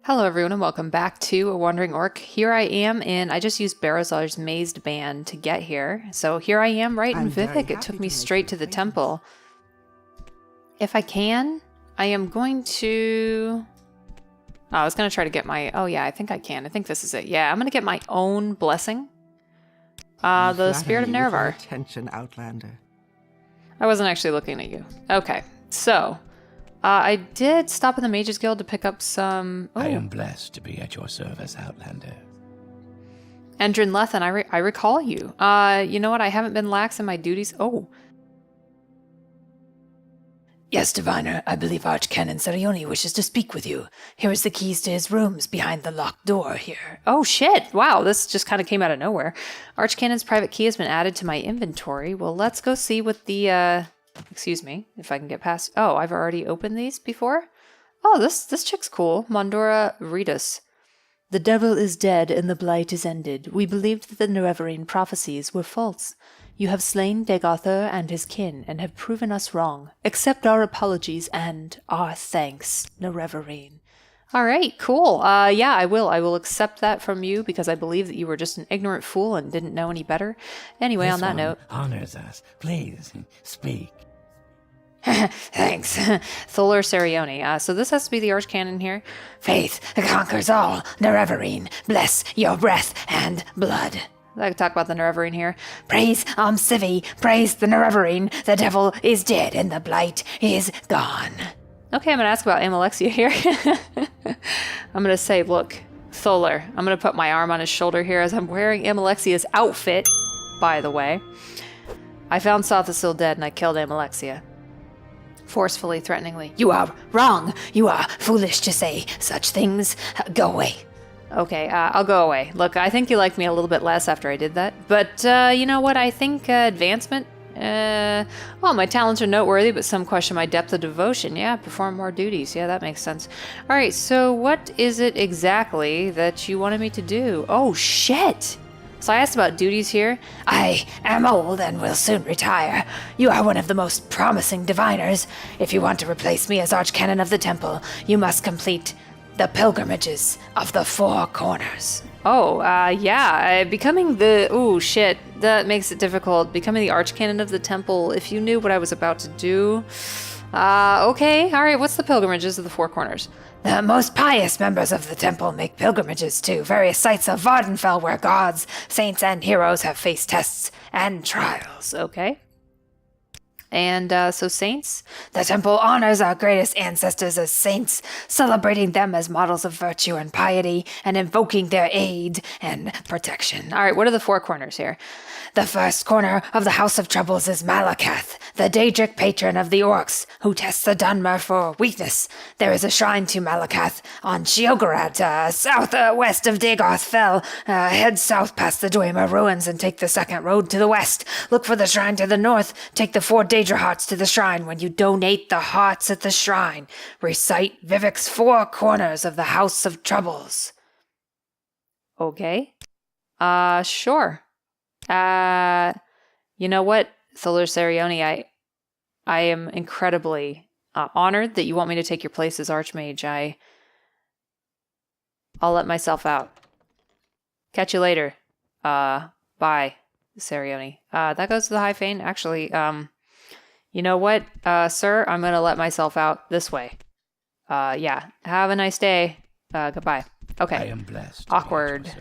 Hello everyone and welcome back to A Wandering Orc. Here I am, and I just used Barazar's Mazed Band to get here. So here I am right in Vivek. It took me straight to the temple. If I can, I am going to... Oh, I was going to try to get my... Oh yeah, I think I can. I think this is it. Yeah, I'm going to get my own blessing. The Spirit of Nerevar. Attention, Outlander. I wasn't actually looking at you. Okay, so... I did stop in the Mages Guild to pick up some... Oh. I am blessed to be at your service, Outlander. Endrin Lethen, I recall you. You know what? I haven't been lax in my duties. Oh. Yes, Diviner. I believe Archcanon Sarioni wishes to speak with you. Here is the keys to his rooms behind the locked door here. Oh, shit. Wow, this just kind of came out of nowhere. Archcanon's private key has been added to my inventory. Well, let's go see what the... Excuse me, if I can get past... Oh, I've already opened these before? Oh, this chick's cool. Mondora Redus. The devil is dead and the blight is ended. We believed that the Nerevarine prophecies were false. You have slain Dagother and his kin and have proven us wrong. Accept our apologies and our thanks, Nerevarine. All right, cool. Yeah, I will. I will accept that from you because I believe that you were just an ignorant fool and didn't know any better. Anyway, This on that one note... honors us. Please, speak. Thanks. Tholar Sarioni. So this has to be the Archcanon here. Faith conquers all. Nerevarine, bless your breath and blood. I could talk about the Nerevarine here. Praise Civi, praise the Nerevarine. The devil is dead and the blight is gone. Okay, I'm going to ask about Amalexia here. I'm going to say, look, Tholar. I'm going to put my arm on his shoulder here as I'm wearing Amalexia's outfit, by the way. I found Sothasil dead and I killed Amalexia. Forcefully, threateningly. You are wrong. You are foolish to say such things. Go away. Okay, I'll go away. Look, I think you liked me a little bit less after I did that. But, you know what? I think advancement... well, my talents are noteworthy, but some question my depth of devotion. Yeah, perform more duties. Yeah, that makes sense. All right, so what is it exactly that you wanted me to do? Oh, shit! So I asked about duties here. I am old and will soon retire. You are one of the most promising diviners. If you want to replace me as Archcanon of the Temple, you must complete the pilgrimages of the Four Corners. Oh, yeah, becoming the... Ooh, shit, that makes it difficult. Becoming the Archcanon of the Temple, if you knew what I was about to do... okay, alright, what's the pilgrimages of the Four Corners? The most pious members of the temple make pilgrimages to various sites of Vardenfell where gods, saints, and heroes have faced tests and trials. Okay. And, so saints? The temple honors our greatest ancestors as saints, celebrating them as models of virtue and piety, and invoking their aid and protection. Alright, what are the Four Corners here? The first corner of the House of Troubles is Malakath, the Daedric patron of the orcs, who tests the Dunmer for weakness. There is a shrine to Malakath on Sheogorath, southwest of Dagoth Fell. Head south past the Dwemer ruins and take the second road to the west. Look for the shrine to the north. Take the 4 Daedra hearts to the shrine when you donate the hearts at the shrine. Recite Vivek's 4 corners of the House of Troubles. Okay. Sure. You know what, Tholar Sarioni, I am incredibly honored that you want me to take your place as Archmage. I'll let myself out. Catch you later. Bye, Sarioni. That goes to the High Fane. Actually, you know what, sir? I'm gonna let myself out this way. Yeah. Have a nice day. Goodbye. Okay. I am blessed. Awkward.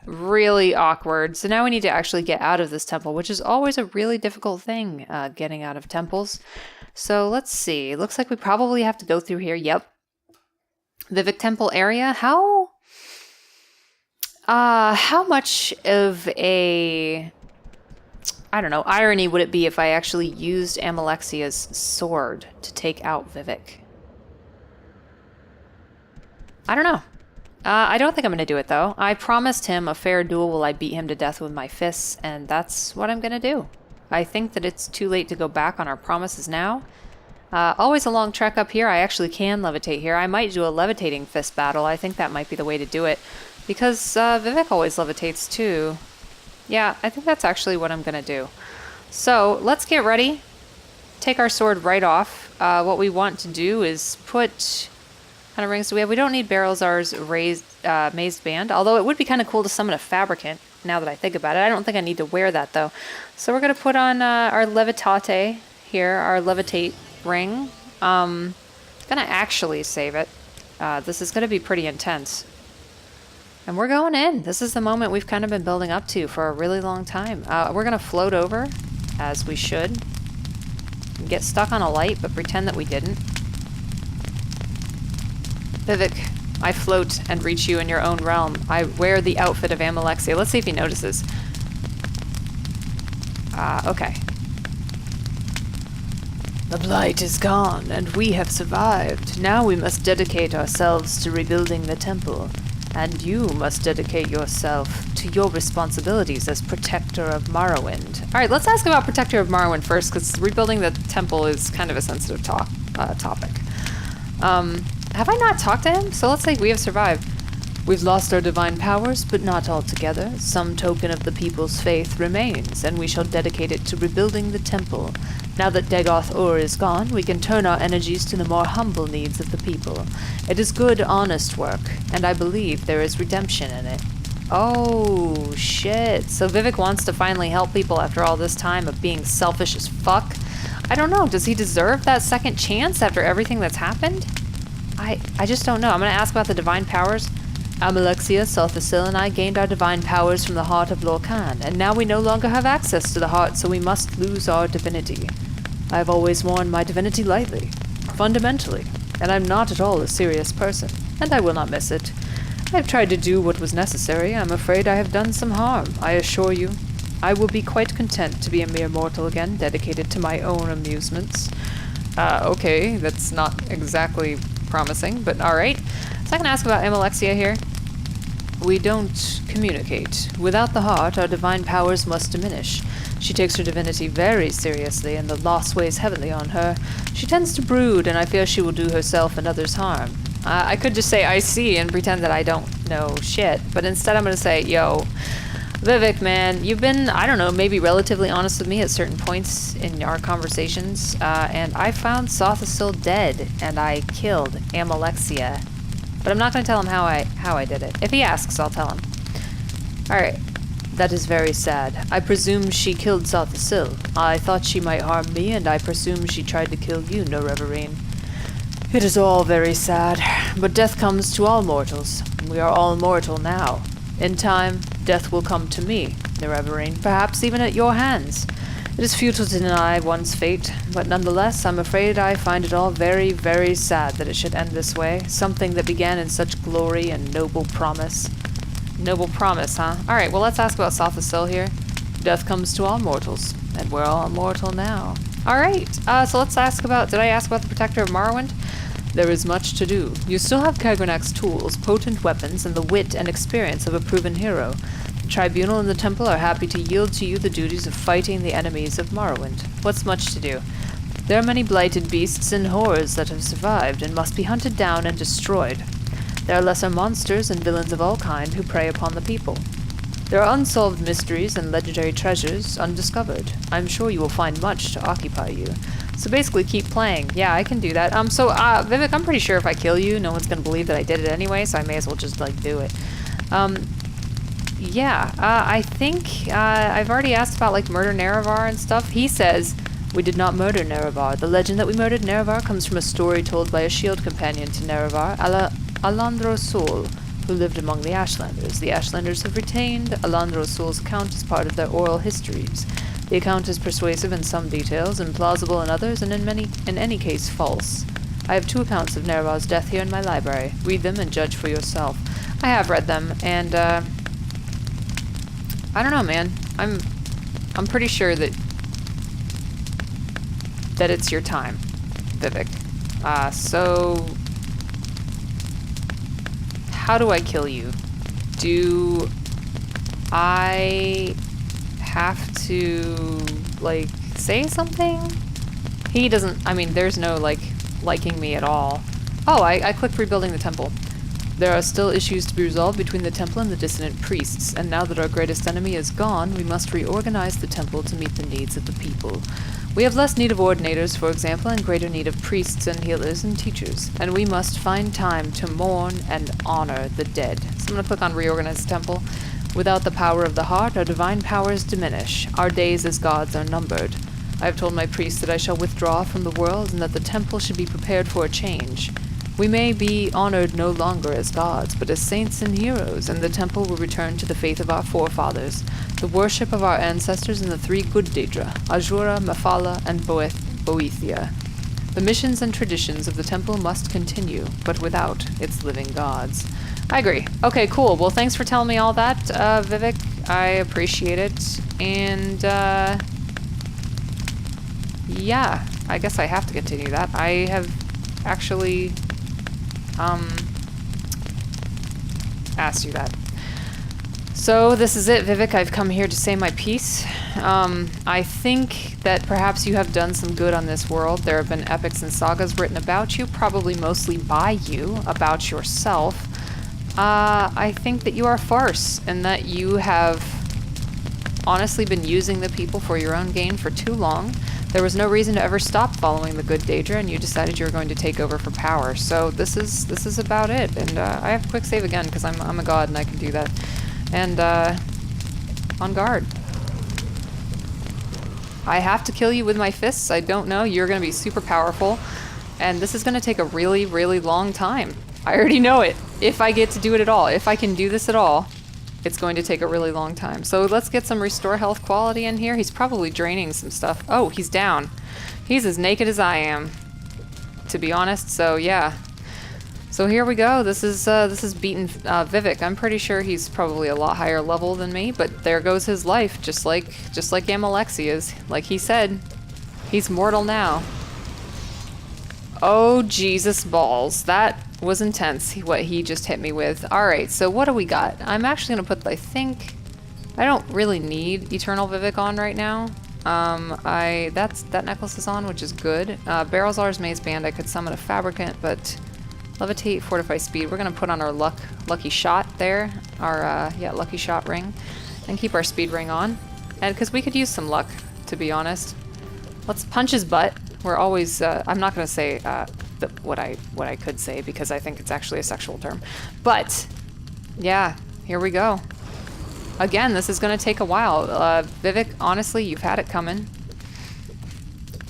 Really awkward. So now we need to actually get out of this temple, which is always a really difficult thing, getting out of temples. So let's see. Looks like we probably have to go through here. Yep. Vivek Temple area. How much of a, I don't know, irony would it be if I actually used Amalexia's sword to take out Vivek? I don't know. I don't think I'm going to do it, though. I promised him a fair duel while I beat him to death with my fists, and that's what I'm going to do. I think that it's too late to go back on our promises now. Always a long trek up here. I actually can levitate here. I might do a levitating fist battle. I think that might be the way to do it, because Vivek always levitates, too. Yeah, I think that's actually what I'm going to do. So, let's get ready. Take our sword right off. What we want to do is put... kind of rings do we have? We don't need Barrelzar's raised mazed band, although it would be kind of cool to summon a Fabricant, now that I think about it. I don't think I need to wear that, though. So we're going to put on our Levitate here, our Levitate ring. Gonna actually save it. This is going to be pretty intense. And we're going in. This is the moment we've kind of been building up to for a really long time. We're going to float over, as we should. Get stuck on a light, but pretend that we didn't. Vivek, I float and reach you in your own realm. I wear the outfit of Amalexia. Let's see if he notices. Okay. The blight is gone, and we have survived. Now we must dedicate ourselves to rebuilding the temple. And you must dedicate yourself to your responsibilities as Protector of Morrowind. Alright, let's ask about Protector of Morrowind first, because rebuilding the temple is kind of a sensitive topic. Have I not talked to him? So let's say we have survived. We've lost our divine powers, but not altogether. Some token of the people's faith remains, and we shall dedicate it to rebuilding the temple. Now that Dagoth Ur is gone, we can turn our energies to the more humble needs of the people. It is good, honest work, and I believe there is redemption in it. Oh, shit. So Vivek wants to finally help people after all this time of being selfish as fuck? I don't know. Does he deserve that second chance after everything that's happened? I just don't know. I'm going to ask about the divine powers. Amalexia, Salthasil, and I gained our divine powers from the heart of Lorcan, and now we no longer have access to the heart, so we must lose our divinity. I have always worn my divinity lightly, fundamentally, and I'm not at all a serious person, and I will not miss it. I have tried to do what was necessary. I'm afraid I have done some harm, I assure you. I will be quite content to be a mere mortal again, dedicated to my own amusements. Okay, that's not exactly promising, but alright. So I can ask about Amalexia here. We don't communicate. Without the heart, our divine powers must diminish. She takes her divinity very seriously, and the loss weighs heavily on her. She tends to brood, and I fear she will do herself and others harm. I could just say I see and pretend that I don't know shit, but instead I'm going to say, yo, Vivek, man, you've been, I don't know, maybe relatively honest with me at certain points in our conversations, and I found Salthasil dead, and I killed Amalexia. But I'm not going to tell him how I did it. If he asks, I'll tell him. Alright. That is very sad. I presume she killed Salthasil. I thought she might harm me, and I presume she tried to kill you, Nerevarine. It is all very sad, but death comes to all mortals. We are all mortal now. In time, death will come to me, Nerevarine, perhaps even at your hands. It is futile to deny one's fate, but nonetheless, I'm afraid I find it all very, very sad that it should end this way. Something that began in such glory and noble promise. Noble promise, huh? Alright, well let's ask about Salthasil here. Death comes to all mortals, and we're all mortal now. Alright, so let's ask about, did I ask about the Protector of Morrowind? There is much to do. You still have Kagranak's tools, potent weapons, and the wit and experience of a proven hero. The Tribunal and the Temple are happy to yield to you the duties of fighting the enemies of Morrowind. What's much to do? There are many blighted beasts and horrors that have survived and must be hunted down and destroyed. There are lesser monsters and villains of all kind who prey upon the people. There are unsolved mysteries and legendary treasures undiscovered. I'm sure you will find much to occupy you. So basically keep playing. Yeah, I can do that. Vivek, I'm pretty sure if I kill you, no one's gonna believe that I did it anyway, so I may as well just, do it. I think, I've already asked about, murder Nerevar and stuff. He says, we did not murder Nerevar. The legend that we murdered Nerevar comes from a story told by a shield companion to Nerevar, Alandro Sol, who lived among the Ashlanders. The Ashlanders have retained Alandro Sol's account as part of their oral histories. The account is persuasive in some details, implausible in others, and in any case false. I have 2 accounts of Nerevar's death here in my library. Read them and judge for yourself. I have read them, and I don't know, man. I'm pretty sure that it's your time, Vivek. So how do I kill you? Do I have to say something? He doesn't, there's no liking me at all. Oh, I clicked rebuilding the temple. There are still issues to be resolved between the temple and the dissonant priests, and now that our greatest enemy is gone, we must reorganize the temple to meet the needs of the people. We have less need of ordinators, for example, and greater need of priests and healers and teachers, and we must find time to mourn and honor the dead. So I'm going to click on Reorganize the Temple. Without the power of the heart, our divine powers diminish. Our days as gods are numbered. I have told my priests that I shall withdraw from the world and that the temple should be prepared for a change. We may be honored no longer as gods, but as saints and heroes, and the temple will return to the faith of our forefathers, the worship of our ancestors in the three good Daedra, Azura, Mephala, and Boethia. The missions and traditions of the temple must continue, but without its living gods. I agree. Okay, cool. Well, thanks for telling me all that, Vivek. I appreciate it. And, yeah, I guess I have to continue that. I have actually asked you that. So this is it, Vivek. I've come here to say my piece. I think that perhaps you have done some good on this world. There have been epics and sagas written about you, probably mostly by you, about yourself. I think that you are a farce, and that you have honestly been using the people for your own gain for too long. There was no reason to ever stop following the good Daedra, and you decided you were going to take over for power. So this is about it. And I have quick save again because I'm a god and I can do that. And on guard. I have to kill you with my fists. I don't know. You're going to be super powerful, and this is going to take a really, really long time. I already know it. If I get to do it at all, if I can do this at all, it's going to take a really long time. So let's get some restore health quality in here. He's probably draining some stuff. Oh, he's down. He's as naked as I am, to be honest. So yeah. So here we go. This is beaten Vivek. I'm pretty sure he's probably a lot higher level than me, but there goes his life, just like Amalexi is. Like he said, he's mortal now. Oh, Jesus balls. That was intense, what he just hit me with. Alright, so what do we got? I'm actually going to put, I think... I don't really need Eternal Vivek on right now. That necklace is on, which is good. Barrelzar's Maze Band, I could summon a Fabricant, but... Levitate, Fortify Speed. We're going to put on our Lucky Shot there. Our, Lucky Shot ring. And keep our Speed ring on. And because we could use some luck, to be honest. Let's punch his butt. We're always, I'm not going to say what I could say because I think it's actually a sexual term. But, yeah, here we go. Again, this is going to take a while. Vivek, honestly, you've had it coming.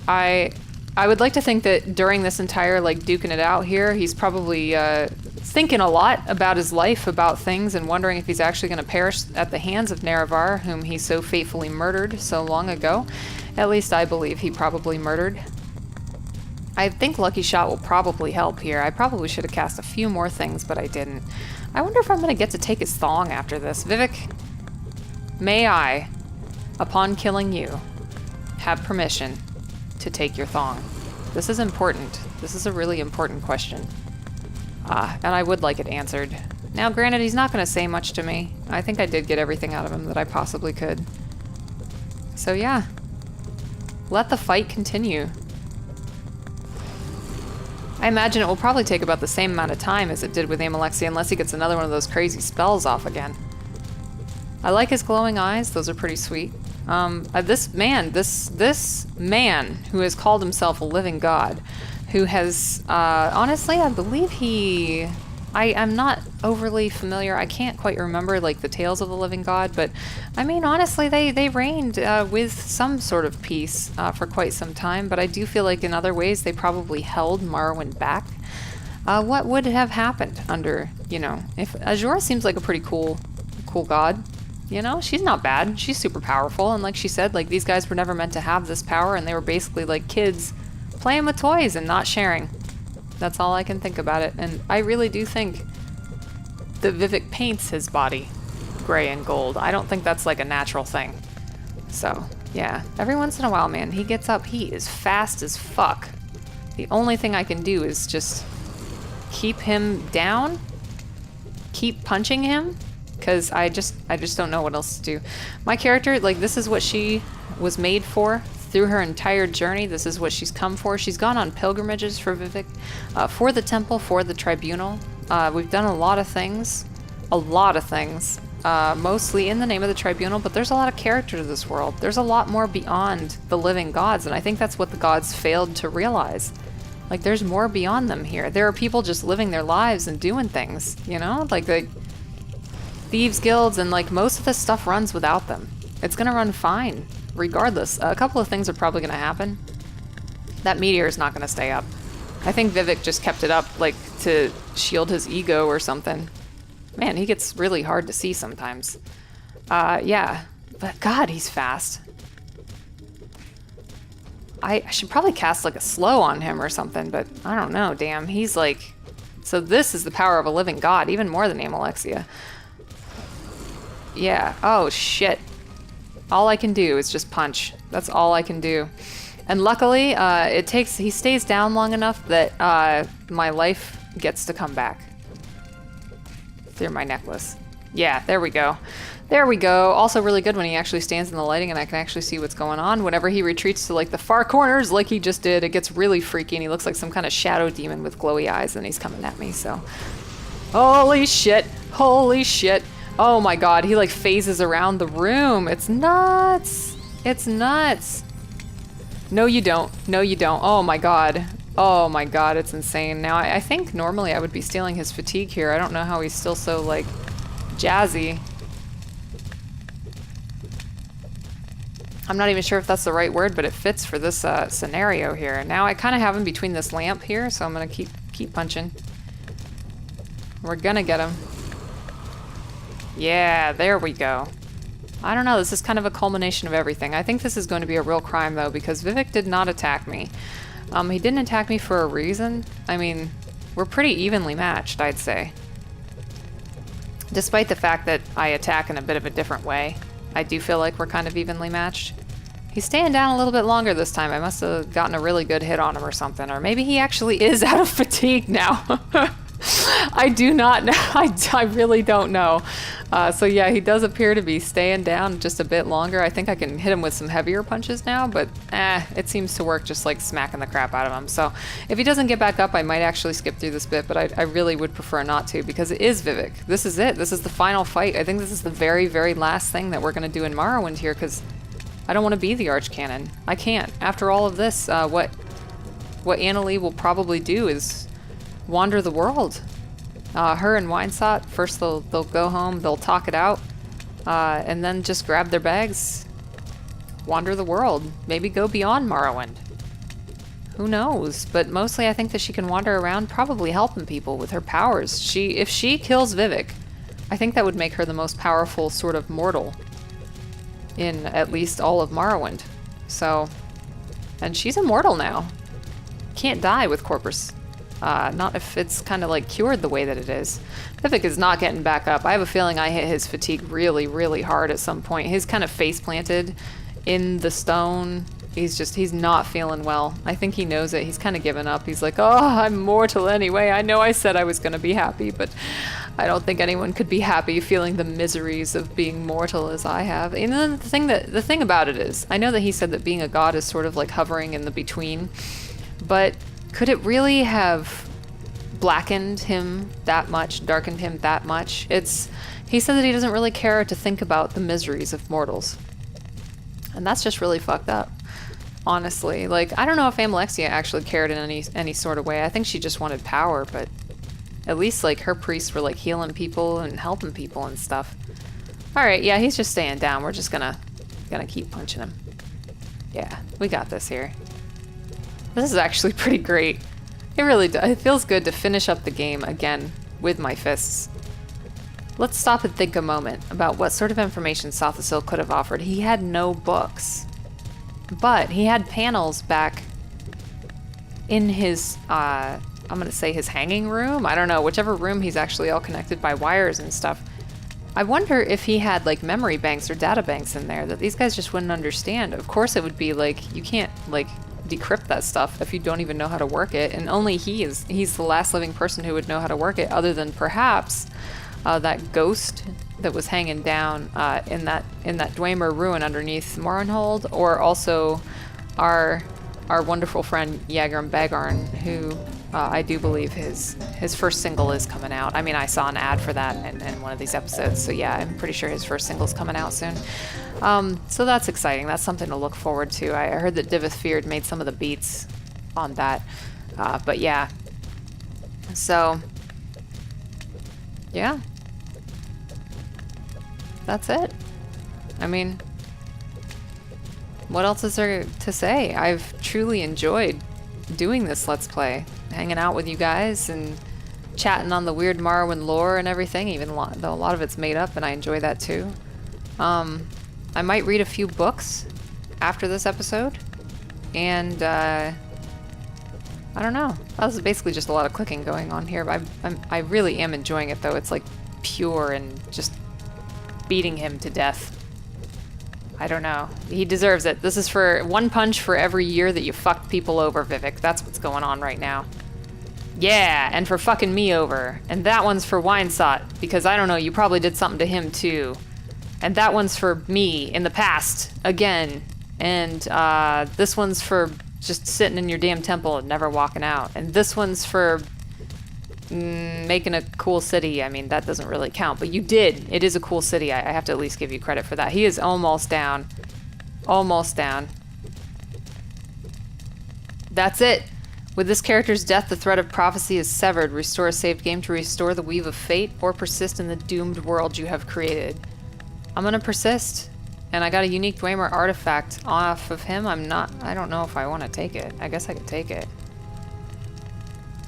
I would like to think that during this entire, duking it out here, he's probably thinking a lot about his life, about things, and wondering if he's actually going to perish at the hands of Nerevar, whom he so fatefully murdered so long ago. At least I believe he probably murdered. I think Lucky Shot will probably help here. I probably should have cast a few more things, but I didn't. I wonder if I'm going to get to take his thong after this. Vivek, may I, upon killing you, have permission to take your thong? This is important. This is a really important question. And I would like it answered. Now, granted, he's not going to say much to me. I think I did get everything out of him that I possibly could. So yeah. Let the fight continue. I imagine it will probably take about the same amount of time as it did with Amalexi, unless he gets another one of those crazy spells off again. I like his glowing eyes. Those are pretty sweet. This man who has called himself a living god, who has, honestly, I believe I'm not overly familiar. I can't quite remember, the tales of the living god, but, I mean, honestly, they reigned with some sort of peace for quite some time, but I do feel like in other ways they probably held Morrowind back. What would have happened under, if Azura seems like a pretty cool god. She's not bad. She's super powerful, and like she said, these guys were never meant to have this power, and they were basically like kids playing with toys and not sharing. That's all I can think about it, and I really do think that Vivek paints his body gray and gold. I don't think that's a natural thing. So, yeah. Every once in a while, man, he gets up. He is fast as fuck. The only thing I can do is just keep him down, keep punching him, because I just don't know what else to do. My character, this is what she was made for through her entire journey. This is what she's come for. She's gone on pilgrimages for Vivek, for the temple, for the tribunal, We've done a lot of things. A lot of things. Mostly in the name of the Tribunal, but there's a lot of character to this world. There's a lot more beyond the living gods, and I think that's what the gods failed to realize. Like, there's more beyond them here. There are people just living their lives and doing things, you know? Like, the thieves guilds, and like most of this stuff runs without them. It's gonna run fine, regardless. A couple of things are probably gonna happen. That meteor is not gonna stay up. I think Vivek just kept it up, like, to shield his ego or something. Man, he gets really hard to see sometimes. Yeah. But God, he's fast. I should probably cast, like, a slow on him or something, but I don't know, damn. He's, like... So this is the power of a living god, even more than Amalexia. Yeah. Oh, shit. All I can do is just punch. That's all I can do. And luckily, he stays down long enough that my life gets to come back. Through my necklace. Yeah, there we go. There we go. Also really good when he actually stands in the lighting and I can actually see what's going on. Whenever he retreats to like the far corners like he just did, it gets really freaky and he looks like some kind of shadow demon with glowy eyes and he's coming at me, so. Holy shit. Holy shit. Oh my god, he like phases around the room. It's nuts. It's nuts. No, you don't. No, you don't. Oh my god. Oh my god, it's insane. Now, I think normally I would be stealing his fatigue here. I don't know how he's still so, like, jazzy. I'm not even sure if that's the right word, but it fits for this scenario here. Now, I kind of have him between this lamp here, so I'm going to keep punching. We're going to get him. Yeah, there we go. I don't know, this is kind of a culmination of everything. I think this is going to be a real crime, though, because Vivek did not attack me. He didn't attack me for a reason. I mean, we're pretty evenly matched, I'd say. Despite the fact that I attack in a bit of a different way, I do feel like we're kind of evenly matched. He's staying down a little bit longer this time. I must have gotten a really good hit on him or something. Or maybe he actually is out of fatigue now. I do not know. I really don't know. So yeah, he does appear to be staying down just a bit longer. I think I can hit him with some heavier punches now, but it seems to work just like smacking the crap out of him. So if he doesn't get back up, I might actually skip through this bit, but I really would prefer not to because it is Vivek. This is it. This is the final fight. I think this is the very, very last thing that we're going to do in Morrowind here because I don't want to be the Archcanon. I can't. After all of this, what Annalie will probably do is wander the world. Her and Winesot, first they'll go home, they'll talk it out, and then just grab their bags, wander the world, maybe go beyond Morrowind. Who knows? But mostly I think that she can wander around probably helping people with her powers. If she kills Vivek, I think that would make her the most powerful sort of mortal in at least all of Morrowind. So, and she's immortal now. Can't die with Corpus. Not if it's kind of like cured the way that it is. Vivek is not getting back up. I have a feeling I hit his fatigue really, really hard at some point. He's kind of face planted in the stone. He's not feeling well. I think he knows it. He's kind of given up. He's like, oh, I'm mortal anyway. I know I said I was going to be happy, but I don't think anyone could be happy feeling the miseries of being mortal as I have. And then the thing about it is, I know that he said that being a god is sort of like hovering in the between, but could it really have blackened him that much, darkened him that much? He said that he doesn't really care to think about the miseries of mortals. And that's just really fucked up, honestly. Like, I don't know if Amalexia actually cared in any sort of way. I think she just wanted power, but at least, like, her priests were, like, healing people and helping people and stuff. Alright, yeah, he's just staying down. We're just gonna keep punching him. Yeah, we got this here. This is actually pretty great. It really does. It feels good to finish up the game again with my fists. Let's stop and think a moment about what sort of information Sothisil could have offered. He had no books, but he had panels back in his, I'm gonna say his hanging room? I don't know, whichever room he's actually all connected by wires and stuff. I wonder if he had like memory banks or data banks in there that these guys just wouldn't understand. Of course it would be like, you can't like decrypt that stuff if you don't even know how to work it, and only he's the last living person who would know how to work it, other than perhaps that ghost that was hanging down in that Dwemer ruin underneath Morrowind, or also our wonderful friend Yagram Bagarn, who I do believe his first single is coming out. I mean, I saw an ad for that in one of these episodes, so yeah, I'm pretty sure his first single's coming out soon. So that's exciting. That's something to look forward to. I heard that Divith Feared made some of the beats on that, but yeah. So, yeah. That's it. I mean, what else is there to say? I've truly enjoyed doing this Let's Play, hanging out with you guys and chatting on the weird Morrowind lore and everything, even though a lot of it's made up, and I enjoy that too. I might read a few books after this episode, and I don't know. That was basically just a lot of clicking going on here, but I really am enjoying it though. It's like pure and just beating him to death. I don't know. He deserves it. This is for one punch for every year that you fucked people over, Vivek. That's what's going on right now. Yeah, and for fucking me over. And that one's for Winesot, because I don't know, you probably did something to him too. And that one's for me in the past, again. And this one's for just sitting in your damn temple and never walking out. And this one's for making a cool city. I mean, that doesn't really count, but you did. It is a cool city. I have to at least give you credit for that. He is almost down. Almost down. That's it. With this character's death, the thread of prophecy is severed. Restore a saved game to restore the weave of fate, or persist in the doomed world you have created. I'm gonna persist. And I got a unique Dwemer artifact off of him. I don't know if I want to take it. I guess I could take it.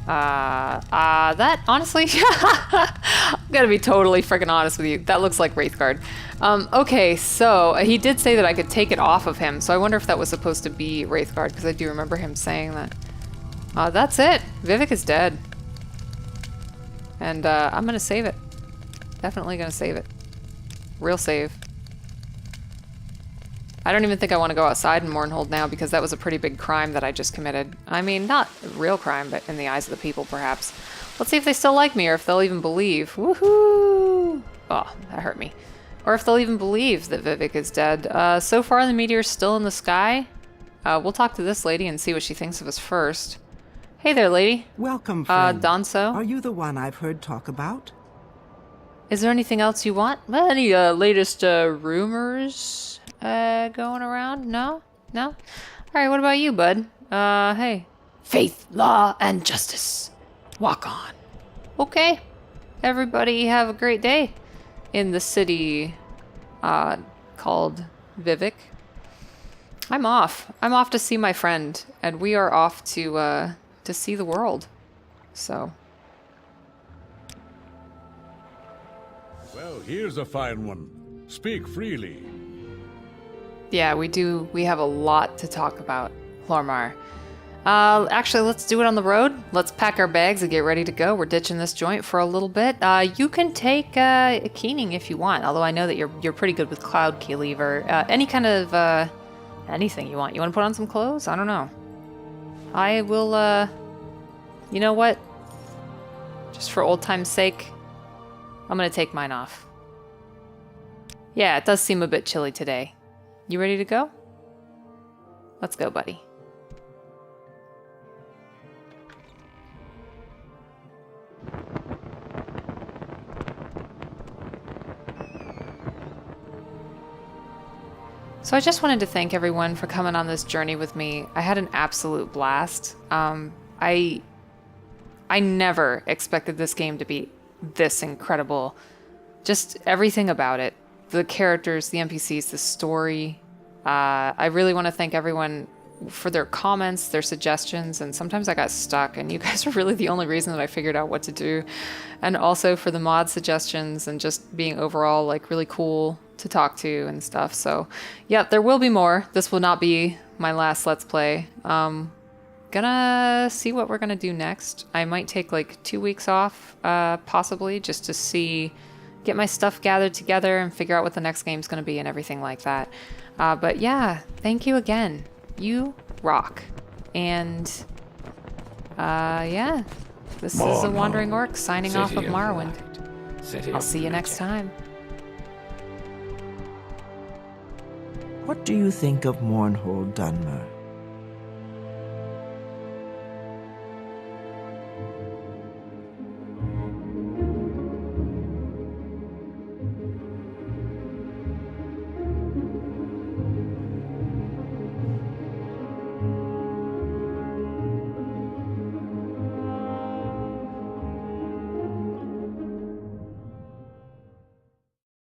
That, honestly, I'm gonna be totally freaking honest with you. That looks like Wraithguard. Okay, so he did say that I could take it off of him, so I wonder if that was supposed to be Wraithguard, because I do remember him saying that. That's it. Vivek is dead. And, I'm gonna save it. Definitely gonna save it. Real save. I don't even think I want to go outside in Mournhold now, because that was a pretty big crime that I just committed. I mean, not a real crime, but in the eyes of the people, perhaps. Let's see if they still like me, or if they'll even believe. Woohoo! Oh, that hurt me. Or if they'll even believe that Vivek is dead. So far, the meteor's still in the sky. We'll talk to this lady and see what she thinks of us first. Hey there, lady. Welcome, friend. Donso. Are you the one I've heard talk about? Is there anything else you want? Any latest rumors going around? No? No? Alright, what about you, bud? Hey. Faith, law, and justice. Walk on. Okay. Everybody have a great day in the city called Vivek. I'm off. I'm off to see my friend, and we are off to see the world. So. Well, here's a fine one. Speak freely. Yeah, we do. We have a lot to talk about, Hlormar. Actually, let's do it on the road. Let's pack our bags and get ready to go. We're ditching this joint for a little bit. You can take a keening if you want, although I know that you're pretty good with Cloud Key Lever. Any kind of anything you want. You want to put on some clothes? I don't know. I will. You know what? Just for old time's sake, I'm gonna take mine off. Yeah, it does seem a bit chilly today. You ready to go? Let's go, buddy. So I just wanted to thank everyone for coming on this journey with me. I had an absolute blast. I never expected this game to be this incredible. Just everything about it. The characters, the NPCs, the story. I really want to thank everyone for their comments, their suggestions, and sometimes I got stuck, and you guys are really the only reason that I figured out what to do. And also for the mod suggestions and just being overall like really cool to talk to and stuff. So yeah, there will be more. This will not be my last Let's Play. Gonna see what we're gonna do next. I might take like 2 weeks off, possibly, just to get my stuff gathered together and figure out what the next game's gonna be and everything like that. But yeah, thank you again. You rock. And yeah, this is a Wandering Orc signing off of Morrowind. I'll see you next time. What do you think of Mournhold Dunmer?